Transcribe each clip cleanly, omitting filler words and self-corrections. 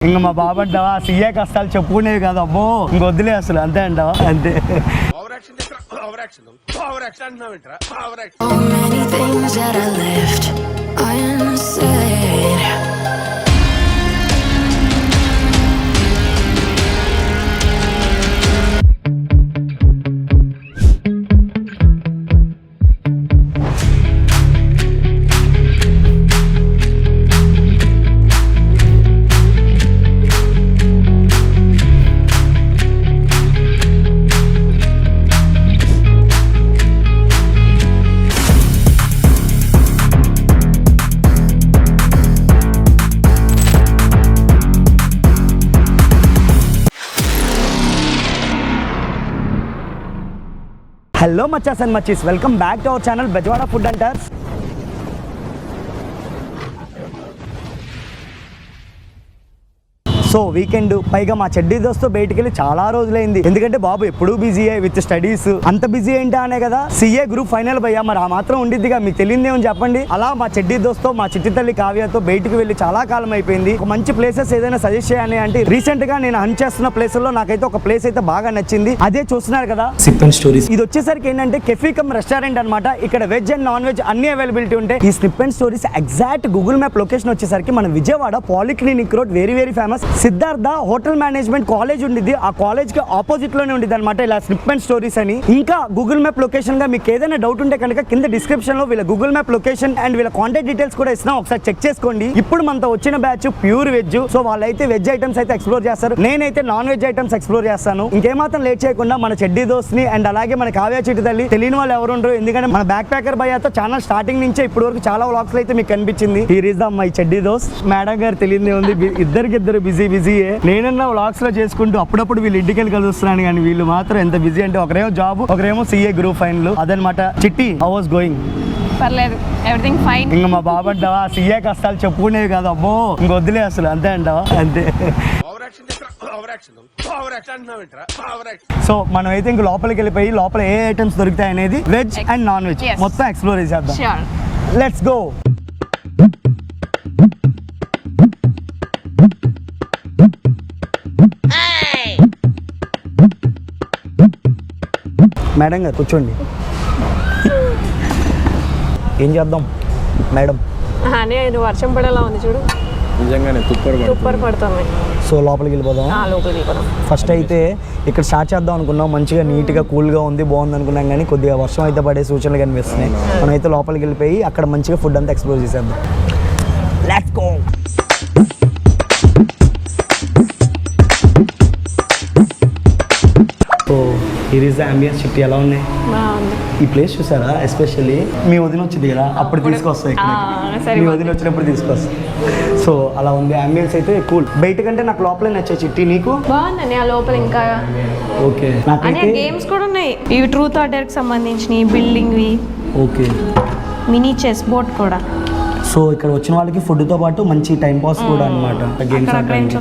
ఇంక మా బాబు అంటావా సీఏ కష్టాలు చెప్పుకునేవి కదా అమ్మో ఇంకొద్దులే అసలు అంతే అంటావా అంతే. హలో మచ్చాస్ అండ్ మచ్చీస్, welcome back to our channel Bezawada food hunters. So weekend పైగా మా చెడ్డీ దోస్తో బయటికి వెళ్ళి చాలా రోజులైంది. ఎందుకంటే బాబు ఎప్పుడూ బిజీ విత్ స్టడీస్. అంత బిజీ ఏంటా అనే కదా సిఏ గ్రూప్ ఫైనల్ భయ్యా, మరి ఆ మాత్రం ఉండిద్దిగా, మీకు తెలియదేమని చెప్పండి. అలా మా చెడ్డీ దోస్తో మా చిట్టి తల్లి కావ్యతో బయటికి వెళ్ళి చాలా కాలం అయిపోయింది. ఒక మంచి ప్లేసెస్ ఏదైనా సజెస్ట్ చేయాలి అంటే రీసెంట్ గా నేను హంట్ చేస్తున్న ప్లేసుల్లో నాకైతే ఒక ప్లేస్ అయితే బాగా నచ్చింది. అదే చూస్తున్నారు కదా సిప్ స్టోరీస్. ఇది వచ్చేసరికి ఏంటంటే కెఫీ కమ్ రెస్టారెంట్ అనమాట. ఇక్కడ వెజ్ అండ్ నాన్ వెజ్ అన్ని అవైలబిలిటీ ఉంటాయి. ఈ snip and stories exact Google map location వచ్చేసరికి మన Vijayawada polyclinic road, very very famous Siddhartha hotel management college ఉండిద్ది. ఆ కాలేజ్ కి ఆపోజిట్ లోనే ఉండిద్ది అనమాట ఇలా స్నిప్ అండ్ స్టోరీస్ అని. ఇంకా గూగుల్ మ్యాప్ లొకేషన్ గా మీకు ఏదైనా డౌట్ ఉంటే కనుక కింద డిస్క్రిప్షన్ లో వీళ్ళ గూగుల్ మ్యాప్ లొకేషన్ అండ్ వీళ్ళ కాంటాక్ట్ డీటెయిల్స్ కూడా ఇస్తున్నాం, ఒకసారి చెక్ చేసుకోండి. ఇప్పుడు మనతో వచ్చిన బ్యాచ్ ప్యూర్ వెజ్. సో వాళ్ళైతే వెజ్ ఐటమ్స్ అయితే ఎక్స్ప్లోర్ చేస్తారు, నేనైతే నాన్ వెజ్ ఐటమ్స్ ఎక్స్ప్లోర్ చేస్తాను. ఇంకేమాత్రం లేట్ చేయకుండా మన చెడ్డీ దోస్త్ ని అండ్ అలాగే మన కావ్య చిట్టి తల్లి తెలియని వాళ్ళు ఎవరు ఉండరు, ఎందుకంటే మన బ్యాక్ ప్యాకర్ భయ్యాతో ఛానల్ స్టార్టింగ్ నుంచే ఇప్పటి వరకు చాలా వ్లాగ్స్ అయితే మీకు కనిపించింది. హీర్ ఇస్ ద మై చెడ్డీ దోస్త్. మేడం గారు తెలియదే ఉంది, ఇద్దరు బిజీయే. నేనన్నా వ్లాగ్స్ లో చేసుకుంటూ అప్పుడప్పుడు వీళ్ళు ఇంటికి వెళ్ళి కలుస్తున్నాను, కానీ వీళ్ళు మాత్రం ఎంత బిజీ అంటే ఒకరేమో జాబ్, ఒకరేమో సిఏ గ్రూప్ ఫైనల్. అదనమాట. చిట్టి, హౌ వాస్ గోయింగ్? పర్లేదు, ఎవ్రీథింగ్ ఫైన్. ఇంకా మా బాబు అంటావా సీఏ కష్టాలు చెప్పుకునేవి కదా అమ్మో ఇంకొద్దులే అసలు అంతే అంటావా అంతే. సో మనం అయితే ఇంక లోపలికి వెళ్ళిపోయి లోపల ఏ ఐటమ్స్ దొరుకుతాయి అనేది వెజ్ అండ్ నాన్ వెజ్ మొత్తం ఎక్స్ప్లోర్ చేద్దాం. Let's go. మేడం గారు కూర్చోండి. ఏం చేద్దాం మేడం? వర్షం పడేలా ఉంది చూడు, నిజంగానే సూపర్ పడుతుంది. సో లోపలికి వెళ్ళిపోదాం. ఫస్ట్ అయితే ఇక్కడ స్టార్ట్ చేద్దాం అనుకున్నాం, మంచిగా నీట్గా కూల్గా ఉంది, బాగుంది అనుకున్నాం, కానీ కొద్దిగా వర్షం అయితే పడే సూచనలు కనిపిస్తున్నాయి. మనం అయితే లోపలికి వెళ్ళిపోయి అక్కడ మంచిగా ఫుడ్ అంతా ఎక్స్ప్లోర్ చేసేద్దాం. Let's go. సో ఇది ఇస్ ద అంబియన్స్. చిట్టి ఎలా ఉన్నాయి ఈ ప్లేస్ చూసారా? ఎస్పెషల్లీ మీ వదిన వచ్చింది కదా అప్పుడు తీసుకొస్తాయి, మీ వదిన వచ్చినప్పుడు తీసుకొస్తాయి. సో అలా ఉంది అంబియన్స్ అయితే కూల్. బయట కంటే నాకు లోపలే నచ్చాయి. చిట్టి నీకు? బాగుందండి ఆ లోపల. ఇంకా ఓకే, గేమ్స్ కూడా ఉన్నాయి, ఇవి ట్రూత్ ఆర్ డేర్ కి సంబంధించినవి, బిల్డింగ్ వి. ఓకే, మినీ చెస్ బోర్డ్ కూడా. సో ఇక్కడ వచ్చిన వాళ్ళకి ఫుడ్ తో పాటు మంచి టైం పాస్ కూడా అనమాట. గేమ్స్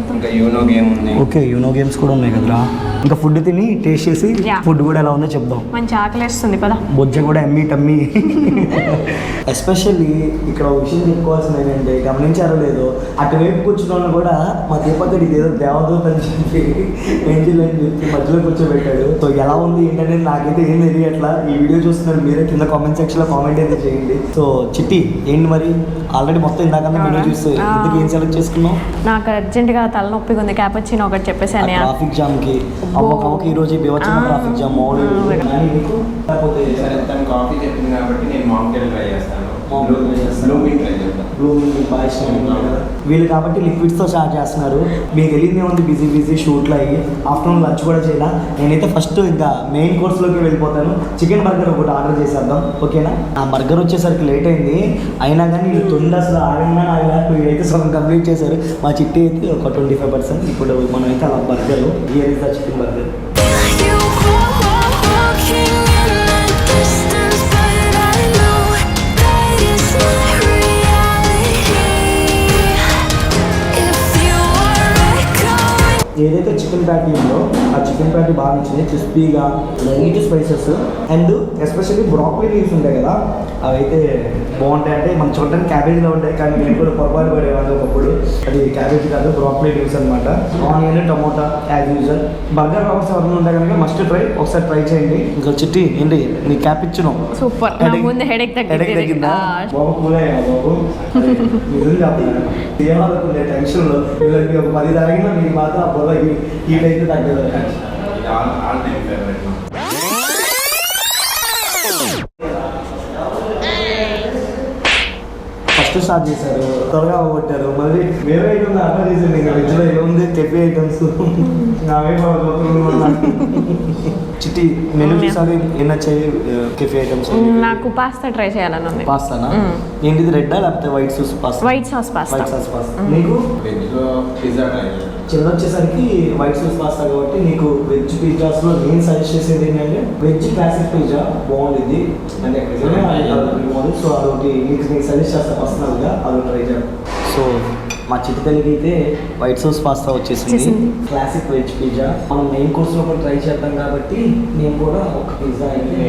ఓకే, యూనో గేమ్స్ కూడా ఉన్నాయి కదా. ఇంకా ఫుడ్ తిని టేస్ట్ చేసి ఫుడ్ కూడా ఎలా ఉందో చెప్దాం. మంచి ఆకలిస్తుంది కదా, బొజ్జ కూడా ఎమ్మి టమ్మి. ఎస్పెషల్లీ ఇక్కడ ఒక విషయం చెప్పుకోవాల్సింది ఏంటంటే, గమనించారో లేదో అటువైపు కూర్చున్న కూడా మా దీపక్ ఇదేదో దేవదూత అని చెప్పి ఏంజిల్ అని చెప్పి మధ్యలో కూర్చోబెట్టాడు. సో ఎలా ఉంది ఏంటనేది నాకైతే ఏం తెలియట్లా. ఈ వీడియో చూస్తున్నారు మీరే, కింద కామెంట్ సెక్షన్ లో కామెంట్ అయితే చేయండి. సో చిట్టి ఏంటి మరి, ఆల్రెడీ మొత్తం ఇందాకన్నా వీడియో చూస్తే ఇంతకు ఏం సెలెక్ట్ చేసుకున్నాం? నాకు అర్జెంట్గా తలనొప్పిగా ఉంది, క్యాపచినో ఒకటి చెప్పేసాను. ట్రాఫిక్ జామ్ కి అవ్వక ఈ రోజు బీవచ్చమ్మ ట్రాఫిక్ జామ్ కాఫీ చెప్పింది కాబట్టి నేను మామిడికాయలు ట్రై చేస్తాను. వీళ్ళు కాబట్టి లిక్విడ్స్ తో స్టార్ట్ చేస్తున్నారు. మీకు తెలియదే ఉంది, బిజీ షూట్లు అయ్యి ఆఫ్టర్నూన్ లంచ్ కూడా చేయాల. నేనైతే ఫస్ట్ ఇంకా మెయిన్ కోర్స్ లోకి వెళ్ళిపోతాను. చికెన్ బర్గర్ ఒకటి ఆర్డర్ చేసేద్దాం, ఓకేనా? ఆ బర్గర్ వచ్చేసరికి లేట్ అయింది, అయినా కానీ వీళ్ళు తొందర అసలు ఆగంగా వీళ్ళైతే సగం కంప్లీట్ చేశారు. మా చిట్టి అయితే ఒక 25%. ఇప్పుడు మనం అయితే అలా burger, here is the chicken burger. ఏదైతే చికెన్ ప్యాటీ ఉందో ఆ చికెన్ ప్యాటీ బాగా నచ్చింది, క్రిస్పీగా light spices and especially broccoli leaves ఉంటాయి కదా అవి అయితే బాగుంటాయి. అంటే మనం చూడడానికి క్యాబేజీలో ఉంటాయి కానీ నేను కూడా పొరపాటు పడేవాళ్ళు ఒకప్పుడు. అది క్యాబేజీ కాదు, బ్రాక్లీ లీవ్స్ అనమాట. Onion, tomato as usual. Burger lovers ఎవరైనా ఉంటే కనుక మస్ట్ ట్రై, ఒకసారి ట్రై చేయండి. ఇంకా చిట్టి ఏంటి నీ క్యాప్ ఇచ్చును సూపర్. ముందు హెడేక్ తగ్గిందా బాబు? కూలయ్యా బాబు, నిజం చెప్తాను ఏమనుకుంటే టెన్షన్లో వీళ్ళకి ఒక 10 తాగినా మీకు మాత్రం ఆ బొల్ల హీట్ అయితే తగ్గదు. All time favourite. First start చేశారు, త్వరగా కొట్టారు. మళ్ళీ వేరే ఐటమ్ అర్థం చేసింది. ఇంకా వెజ్లో ఏముంది, కెఫే ఐటమ్స్ అవే చిట్టి మెనూ చూసారి ఎన్ని వచ్చాయి కెఫే ఐటమ్స్? నాకు పాస్తా ట్రై చేయాలని ఉంది. పాస్తానా? ఏంటిది రెడ్డా లేకపోతే white sauce pasta? White sauce pasta. White sauce pasta. నీకు వెజ్లో పిజ్జా ట్రై చేయాలి. చిన్న వచ్చేసరికి వైట్ సాస్ పాస్తా కాబట్టి నీకు వెజ్ పిజ్జాస్లో నేను సజెస్ట్ చేసేది ఏంటంటే వెజ్ క్లాసిక్ పిజ్జా బాగుంటుంది. అంటే బాగుంది. సో అదొకటి నీకు సజెస్ట్ చేస్తా పర్సనల్గా, అది ట్రై చేయాలి. సో మా చిటికలకి అయితే వైట్ సాస్ పాస్తా వచ్చేసింది, క్లాసిక్ వెజ్ పిజ్జా. మనం మెయిన్ కోర్స్లో కూడా ట్రై చేద్దాం కాబట్టి నేను కూడా ఒక పిజ్జా అయితే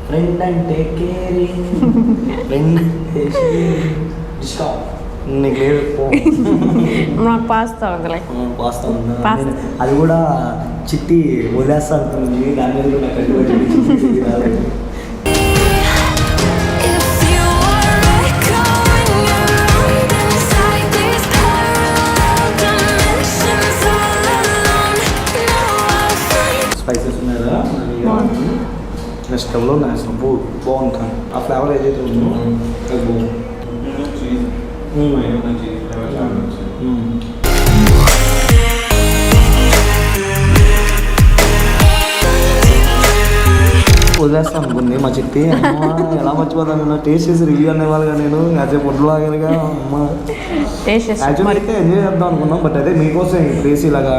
ఫ్రెండ్ అంటే కేరింగ్, ఫ్రెండ్ డిస్కౌంట్ నీకు లేదు. నాకు పాస్తా వదిలే. పాస్తా ఉందా? అది కూడా చిట్టి వదిలేస్తా అనుకుంది, దాని మీద కూడా నాకు అడ్డు స్పైసెస్ ఉన్నాయా స్టవ్లో నా స్టవ్ బాగుంది. కానీ ఆ ఫ్లేవర్ ఏదైతే ఉందో అది బాగుంది. చీజ్ చీజ్ ఫ్లేవర్ చాలా వచ్చింది. వదిలేస్తాను అనుకుంది మా చిట్టి. అమ్మ ఎలా మర్చిపోతాను, టేస్ట్ చేసి రివ్యూ అనేవాళ్ళుగా నేను అదే పొట్టులాగా. అమ్మ యాక్చువల్లీ అయితే ఎంజాయ్ చేద్దాం అనుకున్నాం, బట్ అదే మీకోసం ప్లేస్ ఇలాగా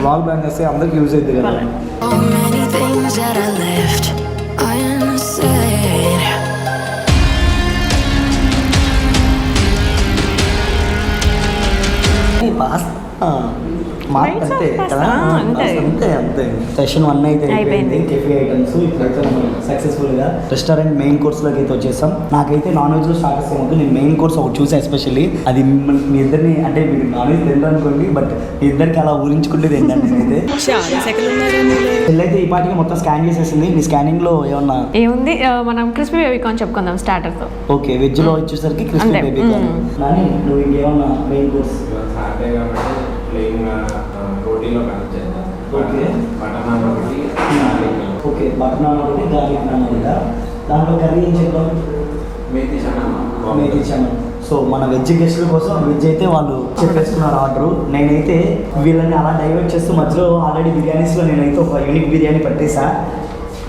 బ్లాగ్ బ్యాన్ చేస్తే అందరికి యూజ్ అవుతుంది కదా. అంతే కదా, అంతే అంతే. సెషన్ 1 అయితే అయిపోయింది కెఫే ఐటమ్స్. ఇప్పుడైతే మనం సక్సెస్ఫుల్గా రెస్టారెంట్ మెయిన్ కోర్స్లోకి అయితే వచ్చేసాం. నాకైతే నాన్ వెజ్లో స్టార్టర్స్ ఏమవుతుంది, నేను మెయిన్ కోర్స్ ఒకటి చూసాను ఎస్పెషల్లీ. అది మీ ఇద్దరిని అంటే మీరు నాన్ వెజ్ తింటారు అనుకోండి, బట్ మీ ఇద్దరికి అలా ఊరించుకుంటే ఏంటంటే నేనైతే పెళ్ళైతే ఈ పాటికి మొత్తం స్కాన్ చేసేసింది. మీ స్కానింగ్లో ఏమన్నా ఏముంది? మనం క్రిస్పీ బేబీకార్న్ చెప్పుకుందాం స్టార్టర్తో. ఓకే, వెజ్లో వచ్చేసరికి క్రిస్పీ బేబీకార్న్. కానీ నువ్వు ఇంకేమన్నా మెయిన్ కోర్స్? సాటర్డే కాబట్టి ప్లెయిన్గా రోటీలో కనెక్ట్ చేద్దాం. ఓకే, బటర్ నాన్ ఒకటి, ఓకే బటర్ నాన్ ఒకటి, గార్లిక్ నాన్ ఒకటి. దాంట్లో కర్రీ ఏం చెప్తాం? మేతి చనా. మేతి చనా. సో మన వెజ్ గెస్ట్ల కోసం వెజ్ అయితే వాళ్ళు చెప్పేసుకున్నారు ఆర్డరు. నేనైతే వీళ్ళని అలా డైవర్ట్ చేస్తూ మధ్యలో ఆల్రెడీ బిర్యానీస్లో నేనైతే ఒక యూనిక్ బిర్యానీ పట్టేసా.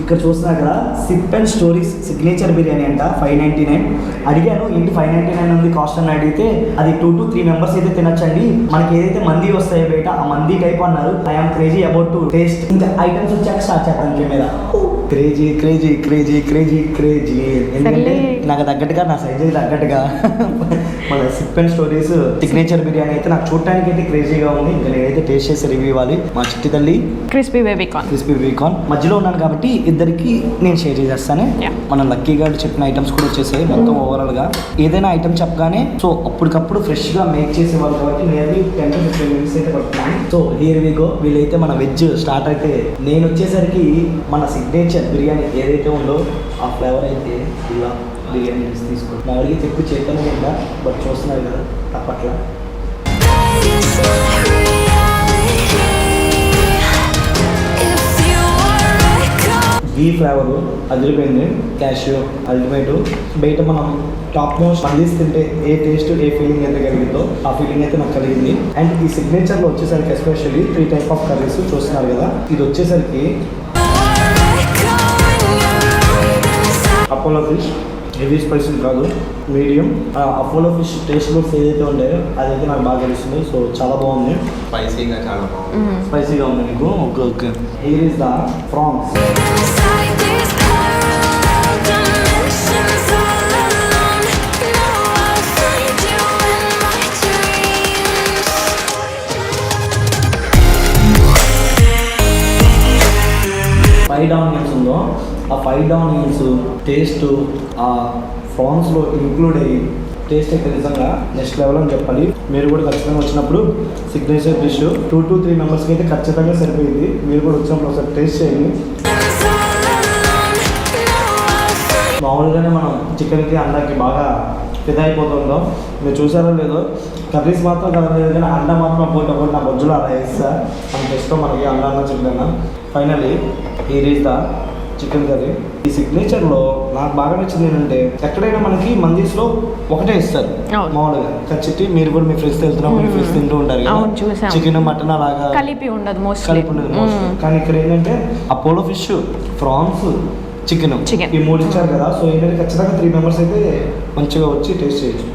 ఇక్కడ చూస్తున్నా కదా, SIP and stories signature biryani అంట, 599. అడిగాను ఏంటి 599 ఉంది కాస్ట్ అని అడిగితే అది 2 to 3 మెంబర్స్ అయితే తినచ్చండి, మనకి ఏదైతే మంది వస్తాయో బయట ఆ మంది టైప్ అన్నారు. I'm crazy about to taste. ఇంకా ఐటమ్స్ వచ్చాక స్టార్ట్ చేస్తాను మీద. Crazy crazy crazy crazy crazy, ఎందుకంటే నాకు తగ్గట్టుగా నా సైజుకి తగ్గట్టుగా మన SIP and stories signature biryani అయితే నాకు చూడటానికి అయితే క్రేజీగా ఉంది. ఇంకా నేనైతే టేస్ట్ చేసి రివ్యూ ఇవ్వాలి. మా చిట్టి తల్లి క్రిస్పీ బేబీకార్న్ మధ్యలో ఉన్నాను కాబట్టి ఇద్దరికి నేను షేర్ చేసేస్తాను. మన లక్కీ గారు చెప్పిన ఐటమ్స్ కూడా వచ్చేసాయి. మొత్తం ఓవరాల్గా ఏదైనా ఐటమ్ చెప్పగానే సో అప్పటికప్పుడు ఫ్రెష్గా మేక్ చేసేవాళ్ళు కాబట్టి నియర్లీ 10 to 15 minutes అయితే పడుతుంది. So here we go. వీళ్ళైతే మన వెజ్ స్టార్ట్ అయితే నేను వచ్చేసరికి మన సిగ్నేచర్ బిర్యానీ ఏదైతే ఉందో ఆ ఫ్లేవర్ అయితే ఇలా బిర్యానీ తీసుకుంటాం. మా వాడికి చెప్పు చేతనే ఉందా, బట్ చూస్తున్నారు కదా తప్పట్లా. ఈ ఫ్లేవర్ అదిరిపోయింది. Cashew ultimate. బయట మనం టాప్ మోస్ట్ మళ్ళీస్ తింటే ఏ టేస్ట్ ఏ ఫీలింగ్ అయితే కలిగిందో ఆ ఫీలింగ్ అయితే నాకు కలిగింది. అండ్ ఈ సిగ్నేచర్లో వచ్చేసరికి ఎస్పెషల్లీ 3 type ఆఫ్ కర్రీస్ చూస్తున్నారు కదా. ఇది వచ్చేసరికి అపోలో ఫిష్, హెవీ స్పైసీ కాదు, medium. Apollo fish taste buds ఏదైతే ఉంటాయో అదైతే నాకు బాగా తెలుస్తుంది. సో చాలా బాగుంది, స్పైసీగా చాలా బాగుంది. స్పైసీగా ఉంది నీకు. Okay okay. Here is the prawns. Fried onions ఉందో ఆ ఫ్రైడ్ ఆనియన్స్ టేస్ట్ ఆ ప్రాన్స్లో ఇంక్లూడ్ అయ్యి టేస్ట్ అయితే నిజంగా నెక్స్ట్ లెవెల్ అని చెప్పాలి. మీరు కూడా ఖచ్చితంగా వచ్చినప్పుడు సిగ్నేచర్ డిష్ 2 to 3 మెంబర్స్కి అయితే ఖచ్చితంగా సరిపోయింది. మీరు కూడా వచ్చినప్పుడు ఒకసారి టేస్ట్ చేయండి. మామూలుగానే మనం చికెన్కి అండాకి బాగా ఫిదా అయిపోతుందో మీరు చూసారో లేదో, కర్రీస్ మాత్రం కలలేదు కానీ అండ మాత్రం పోటీ నా బొజ్జులో అలా వేస్తా అంత ఇష్టం మనకి అండ అన్న చికెన్ అన్న. Finally here is the chicken curry. ఈ సిగ్నేచర్లో నాకు బాగా నచ్చింది ఏంటంటే ఎక్కడైనా మనకి మందీస్లో ఒకటే ఇస్తారు మామూలుగా ఖచ్చితంగా. మీరు కూడా మీ ఫ్రెండ్స్ వెళ్తున్నప్పుడు మీ ఫ్రెండ్స్ తింటూ ఉంటారు కదా చికెన్ మటన్ అలాగా కలిపి ఉండదు కానీ ఇక్కడ ఏంటంటే అపోలో ఫిష్, ప్రాన్స్, చికెన్ ఈ 3 ఇచ్చారు కదా. సో ఏంటంటే ఖచ్చితంగా 3 మెంబర్స్ అయితే మంచిగా వచ్చి టేస్ట్ చేయొచ్చు.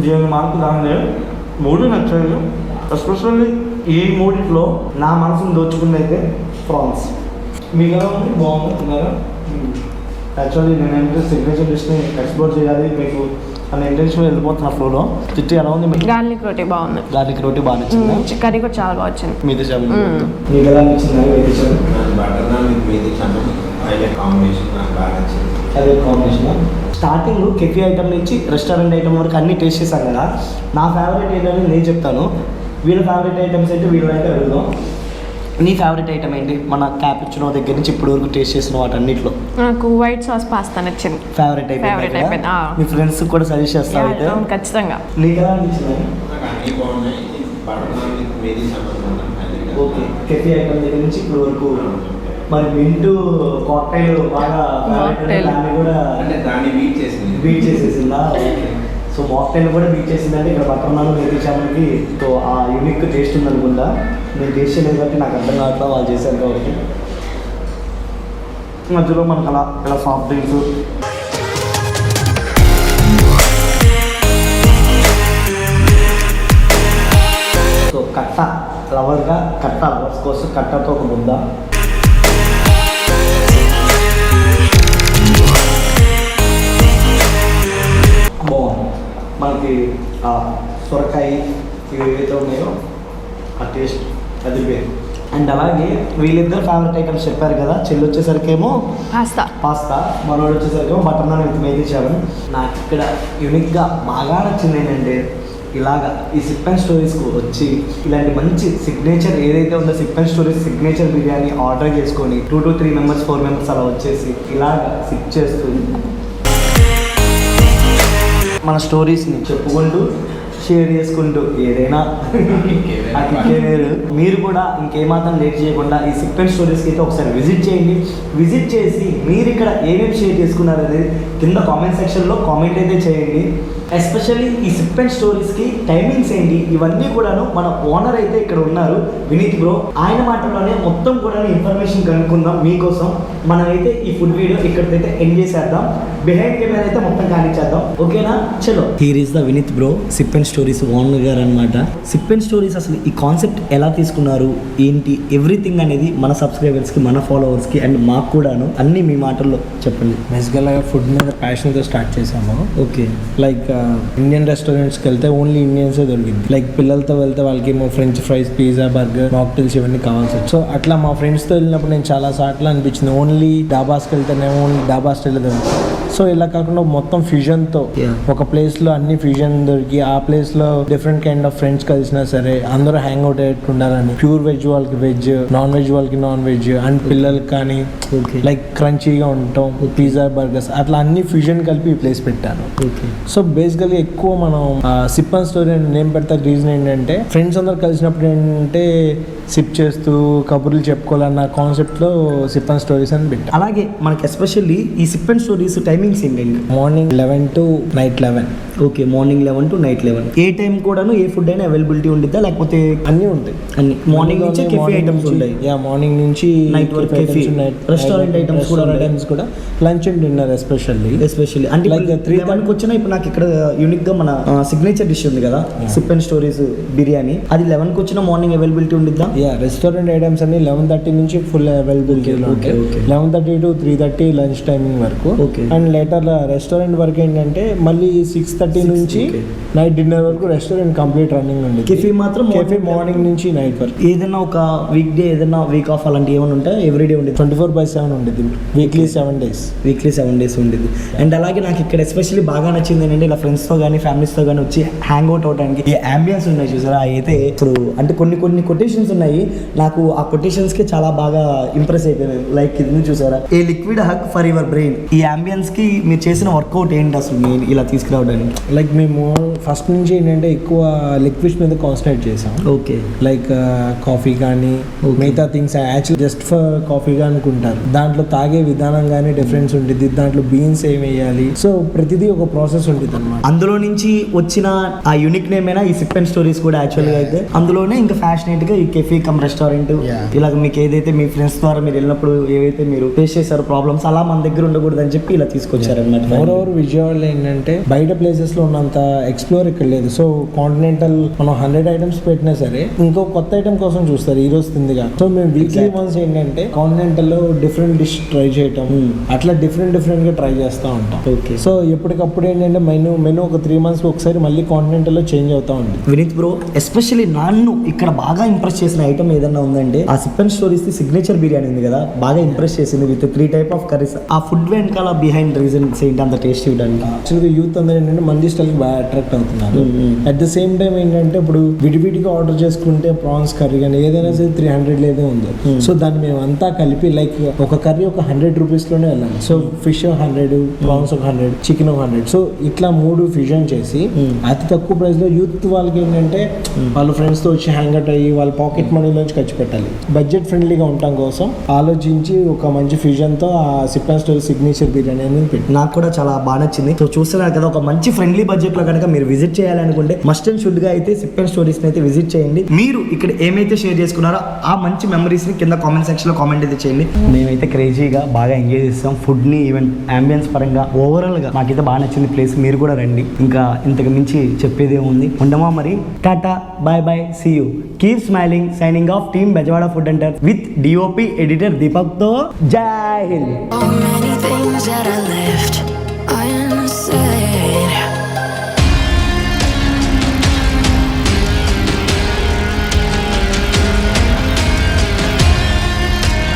దీని మార్పు దాని 3 నచ్చాయి. ఎస్పెషల్లీ ఈ 3లో నా మనసును దోచుకుంది అయితే ప్రాన్స్. మీకు ఎలా ఉంది? బాగుంది తిన్నారా? యాక్చువల్లీ నేనంటే సిగ్నేచర్ డిష్ని ఎక్స్ప్లోర్ చేయాలి మీకు అనే ఇంటెన్షన్ వెళ్ళిపోతున్న ఫ్లోలో. చిట్టి ఎలా ఉంది? గార్లిక్ రోటీ బాగుంది. గార్లిక్ రోటీ బాగా నచ్చింది. కర్రీ కూడా చాలా బాగా వచ్చింది. మీది మీకు ఎలా నచ్చింది? బటర్ నాన్ విత్ మీది హైలైట్ కాంబినేషన్ నాకు బాగా నచ్చింది. అదే కాంబినేషన్. స్టార్టింగ్ కెఫీ ఐటమ్ నుంచి రెస్టారెంట్ ఐటమ్ వరకు అన్నీ టేస్ట్ చేశాను కదా. నా ఫేవరెట్ ఏంటని నేను చెప్తాను. వీళ్ళ ఫేవరెట్ ఐటమ్స్ అయితే వీళ్ళైతే అడుగుదాం. నీ ఫేవరెట్ ఐటమ్ ఏంటి? మన క్యాపుచినో దగ్గర నుంచి ఇప్పుడు వరకు టేస్ట్ చేసిన వాటన్నిటిలో నాకు వైట్ సాస్ పాస్తా నచ్చింది. ఫేవరెట్ అయిపోయింది. మీ ఫ్రెండ్స్ కూడా సజెస్ట్ చేస్తావు అయితే? ఖచ్చితంగా. నీకు ఎలా అనిపించింది? నాకు అన్నీ బాగున్నాయి. బటర్ నాన్ విత్ మీది సంబంధం. ఓకే, కెఫీ ఐటమ్ దగ్గర నుంచి ఇప్పుడు వరకు. మరి మింటూ కాక్టైల్ బాగా దాన్ని కూడా అంటే దాన్ని బీట్ చేసేసిందా? సో మాక్టైల్ కూడా బీట్ చేసిందంటే ఇక్కడ బటర్ నాన్ మేతి చామన్కి సో ఆ యూనిక్ టేస్ట్ ఉందనుకుంటా. నేను టేస్ట్ చేయలేదు కాబట్టి నాకు అర్థం కావట్లా, వాళ్ళు చేశారు కాబట్టి. మధ్యలో మనకు అలా ఇలా సాఫ్ట్ డ్రింక్స్. సో కట్ట లవర్గా కట్ట లవర్స్ కోసం కట్టతో ఒక ముద్ద. బాగుంది. మనకి ఆ సొరకాయ ఇవి ఏవైతే ఉన్నాయో ఆ టేస్ట్ అది వేరు. అండ్ అలాగే వీళ్ళిద్దరు ఫేవరెట్ ఐటమ్స్ చెప్పారు కదా. చెల్లి వచ్చేసరికి ఏమో పాస్తా, మనోడు వచ్చేసరికి butter non with methi Chavan. నాకు ఇక్కడ యూనిక్గా బాగా నచ్చింది ఏంటంటే ఇలాగా ఈ సిప్ అండ్ స్టోరీస్కు వచ్చి ఇలాంటి మంచి సిగ్నేచర్ ఏదైతే ఉందో SIP and stories signature biryani order చేసుకొని 2 to 3 మెంబర్స్ 4 మెంబర్స్ అలా వచ్చేసి ఇలాగా సిప్ చేస్తూ మన స్టోరీస్ని చెప్పుకుంటూ షేర్ చేసుకుంటూ ఏదైనా వేరు. మీరు కూడా ఇంకేమాత్రం లేట్ చేయకుండా ఈ సిప్ అండ్ స్టోరీస్కి అయితే ఒకసారి విజిట్ చేయండి. విజిట్ చేసి మీరు ఇక్కడ ఏమేమి షేర్ చేసుకున్నారు అనేది కింద కామెంట్ సెక్షన్లో కామెంట్ అయితే చేయండి. ఎస్పెషల్లీ ఈ సిప్ అండ్ స్టోరీస్కి టైమింగ్స్ ఏంటి ఇవన్నీ కూడాను మన ఓనర్ అయితే ఇక్కడ ఉన్నారు వినీత్ బ్రో. ఆయన మాటల్లోనే మొత్తం కూడా ఇన్ఫర్మేషన్ కనుక్కుందాం మీకోసం. మనమైతే ఈ ఫుడ్ వీడియో ఇక్కడికైతే ఎండ్ చేసేద్దాం. బిహైండ్ కెమెరా అయితే మొత్తం కానిచ్చేద్దాం. ఓకేనా? చలో, here is the Vineeth bro, Sip and Stories owner గారు అనమాట. సిప్ అండ్ స్టోరీస్ అసలు ఈ కాన్సెప్ట్ ఎలా తీసుకున్నారు ఏంటి ఎవ్రీథింగ్ అనేది మన సబ్స్క్రైబర్స్కి మన ఫాలోవర్స్కి అండ్ మాకు కూడాను అన్నీ మీ మాటల్లో చెప్పండి. బేసికల్గా ఫుడ్ మీద ప్యాషన్తో స్టార్ట్ చేసాము. ఓకే, లైక్ ఇండియన్ రెస్టారెంట్స్కి వెళ్తే ఓన్లీ ఇండియన్సే దొరికింది. లైక్ పిల్లలతో వెళ్తే వాళ్ళకి ఏమో French fries, pizza, burger, mocktails ఇవన్నీ కావాల్సి వచ్చి. సో అట్లా మా ఫ్రెండ్స్తో వెళ్ళినప్పుడు నేను చాలా సార్లు అనిపించింది ఓన్లీ డాబాస్కి వెళ్తేనేమో ఓన్లీ డాబా స్టైల్ దొరుకుతుంది. సో ఇలా కాకుండా మొత్తం ఫ్యూజన్తో ఒక ప్లేస్లో అన్ని ఫ్యూజన్ దొరికి ఆ ప్లేస్లో డిఫరెంట్ కైండ్ ఆఫ్ ఫ్రెండ్స్ కలిసినా సరే అందరూ హ్యాంగ్ అవుట్ అయ్యేట్టు ఉండాలని ప్యూర్ వెజ్ వాళ్ళకి వెజ్, నాన్ వెజ్ వాళ్ళకి నాన్ వెజ్ అండ్ పిల్లలకి కానీ లైక్ క్రంచీగా ఉండటం, పిజ్జా, బర్గర్స్ అట్లా అన్ని ఫ్యూజన్ కలిపి ఈ ప్లేస్ పెట్టాను. సో బేసికల్గా ఎక్కువ మనం సిప్ అండ్ స్టోరీ నేమ్ పెడతా రీజన్ ఏంటంటే ఫ్రెండ్స్ అందరు కలిసినప్పుడు ఏంటంటే సిప్ చేస్తూ కబుర్లు చెప్పుకోవాలన్న కాన్సెప్ట్లో సిప్ అండ్ స్టోరీస్ అని పెట్టాం. అలాగే మనకి ఎస్పెషల్లీ ఈ సిప్ అండ్ స్టోరీస్ టైమింగ్స్ ఏంటండి? Morning 11 to night 11. Okay, morning 11 to night 11. A time కూడాను ఏ ఫుడ్ అయినా అవైలబిలిటీ ఉండిద్దా లేకపోతే అన్నీ ఉంటాయి? అన్ని మార్నింగ్ నుంచి కెఫే ఐటమ్స్ ఉంటాయి. మార్నింగ్ నుంచి నైట్ వరకు కెఫే, రెస్టారెంట్ ఐటమ్స్ కూడా లంచ్ అండ్ డిన్నర్ ఎస్పెషల్లీ అంటే లైక్ 3:00 వచ్చినా ఇప్పుడు నాకు ఇక్కడ యూనిక్ గా మన సిగ్నేచర్ డిష్ ఉంది కదా సిప్ అండ్ స్టోరీస్ బిర్యానీ, అది 11కి వచ్చిన మార్నింగ్ అవైలబిలిటీ ఉండిద్దా? రెస్టారెంట్ ఐటమ్స్ అన్ని 11:30 నుంచి full availability 11:30 to 3:30 lunch timing వరకు. అండ్ లేటర్ రెస్టారెంట్ వరకు ఏంటంటే మళ్ళీ 6:30 6:30 నుంచి నైట్ డిన్నర్ వరకు రెస్టారెంట్ కంప్లీట్ రన్నింగ్ ఉంది. కెఫే మాత్రం కెఫే మార్నింగ్ నుంచి నైట్ వరకు. ఏదైనా ఒక వీక్ డే ఏదైనా వీక్ ఆఫ్ అలాంటివి ఏమైనా ఉంటాయి? ఎవ్రీడే ఉండేది 24/7 ఉండేది. Weekly 7 days. వీక్లీ 7 days ఉండేది. అండ్ అలాగే నాకు ఇక్కడ ఎస్పెషల్లీ బాగా నచ్చింది ఏంటంటే ఇలా ఫ్రెండ్స్తో కానీ ఫ్యామిలీస్తో కానీ వచ్చి హ్యాంగ్ అవుట్ అవడానికి ఈ అంబియన్స్ ఉన్నాయి చూసారా, అయితే ఇప్పుడు అంటే కొన్ని కొటేషన్స్ ఉన్నాయి, నాకు ఆ కొటేషన్స్కి చాలా బాగా ఇంప్రెస్ అయిపోయినాయి. లైక్ ఇది చూసారా, a liquid hug for your brain. ఈ అంబియన్స్కి మీరు చేసిన వర్కౌట్ ఏంటి అసలు మెయిన్ ఇలా తీసుకురావడానికి? లైక్ మేము ఫస్ట్ నుంచి ఏంటంటే ఎక్కువ లిక్విడ్స్ మీద కాన్సన్ట్రేట్ చేసాం. ఓకే. లైక్ కాఫీ కానీ మిగతా థింగ్స్ యాక్చువల్ జస్ట్ ఫర్ కాఫీగా అనుకుంటారు. దాంట్లో తాగే విధానం కానీ డిఫరెన్స్ ఉంటుంది, దాంట్లో బీన్స్ ఏమి వేయాలి, సో ప్రతిదీ ఒక ప్రాసెస్ ఉంటుంది అనమాట. అందులో నుంచి వచ్చిన ఆ యూనిక్ నేమ్ అయినా ఈ సిప్ అండ్ స్టోరీస్ కూడా యాక్చువల్గా అయితే అందులోనే ఇంకా ఫ్యాషనేట్ గా ఈ కెఫే కమ్ రెస్టారెంట్ ఇలాగ మీకు ఏదైతే మీ ఫ్రెండ్స్ ద్వారా మీరు వెళ్ళినప్పుడు ఏవైతే మీరు ఫేస్ చేశారో ప్రాబ్లమ్స్ అలా మన దగ్గర ఉండకూడదు అని చెప్పి ఇలా తీసుకొచ్చారన్నమాట. మోరోవర్ విజయవాడలో ఏంటంటే బయట ప్లేసెస్ లో ఉన్నంత ఎక్స్ప్లోర్ ఇక్కడ లేదు. సో కాంటినెంటల్ మనం 100 items పెట్టినా సరే ఇంకో కొత్త ఐటమ్ కోసం చూస్తారు ఈ రోజు తిందిగా. సో మేము వీక్లీ వన్స్ ఏంటంటే కాంటినెంటల్ లో డిఫరెంట్ డిష్ ట్రై చేయటం, అట్లా డిఫరెంట్ గా ట్రై చేస్తూ ఉంటాం. ఓకే. సో ఎప్పటికప్పుడు ఏంటంటే మెనూ ఒక 3 months ఒకసారి మళ్ళీ కాంటినెంటల్ లో చేంజ్ అవుతా ఉంటుంది. వినీత్ బ్రో, ఎస్పెషల్లీ నన్ను ఇక్కడ బాగా ఇంప్రెస్ చేసిన ఐటమ్ ఏదన్నా ఉందంటే ఆ SIP and stories signature biryani ఉంది కదా, బాగా ఇంప్రెస్ చేసింది విత్ 3 type of కర్రీస్. ఆ ఫుడ్ వెనకాల బిహైండ్ రీజన్స్ ఏంటి అంత టేస్ట్ ఇవ్వడానికి? యాక్చువల్గా యూత్ అందరూ ఏంటంటే మంది స్టైల్కి బాగా అట్రాక్ట్ అవుతున్నారు. అట్ ద సేమ్ టైం ఏంటంటే ఇప్పుడు విడివిడిగా ఆర్డర్ చేసుకుంటే ప్రాన్స్ కర్రీ కానీ ఏదైనా సరే 300 లేదే ఉంది. సో దాన్ని మేము అంతా కలిపి లైక్ ఒక కర్రీ ఒక 100 rupees లోనే వెళ్ళాలి. So fish 100, prawns 100, chicken 100. So ఇట్లా 3 ఫ్యూజన్ చేసి అతి తక్కువ ప్రైస్ లో యూత్ వాళ్ళకి ఏంటంటే వాళ్ళ ఫ్రెండ్స్ తో వచ్చి హ్యాంగ్ అవుట్ అయ్యి వాళ్ళ పాకెట్ మనీలోంచి ఖర్చు పెట్టాలి. బడ్జెట్ ఫ్రెండ్లీగా ఉండటం కోసం ఆలోచించి ఒక మంచి ఫ్యూజన్ తో ఆ SIP and story signature biryani అనేది పెట్టి నాకు కూడా చాలా బాగా నచ్చింది. సో చూస్తున్నారు కదా, ఒక మంచి ఫ్రెండ్లీ బడ్జెట్ లో కనుక మీరు విజిట్ చేయాలనుకుంటే మస్ట్ అండ్ షుడ్ గా అయితే సిప్ అండ్ స్టోరీస్ అయితే విజిట్ చేయండి. మీరు ఇక్కడ ఏమైతే షేర్ చేసుకున్నారో ఆ మంచి మెమరీస్ ని కింద కామెంట్ సెక్షన్ లో కామెంట్ అయితే చేయండి. మేమైతే క్రేజీగా బాగా ఎంజాయ్ చేస్తాం ఫుడ్ ని, ఈవెన్ అంబియన్స్ పరంగా ఓవరాల్ గా మాకైతే బాగా నచ్చింది ప్లేస్. మీరు కూడా రండి, ఇంకా ఇంతకు మించి చెప్పేది ఏముంది. ఉండమా మరి, tata, bye bye, see you, keep smiling. Signing off team Bezawada food అంటర్ విత్ డిఓపి ఎడిటర్ దీపక్ తో. జై Hind. So many things that I left unsaid.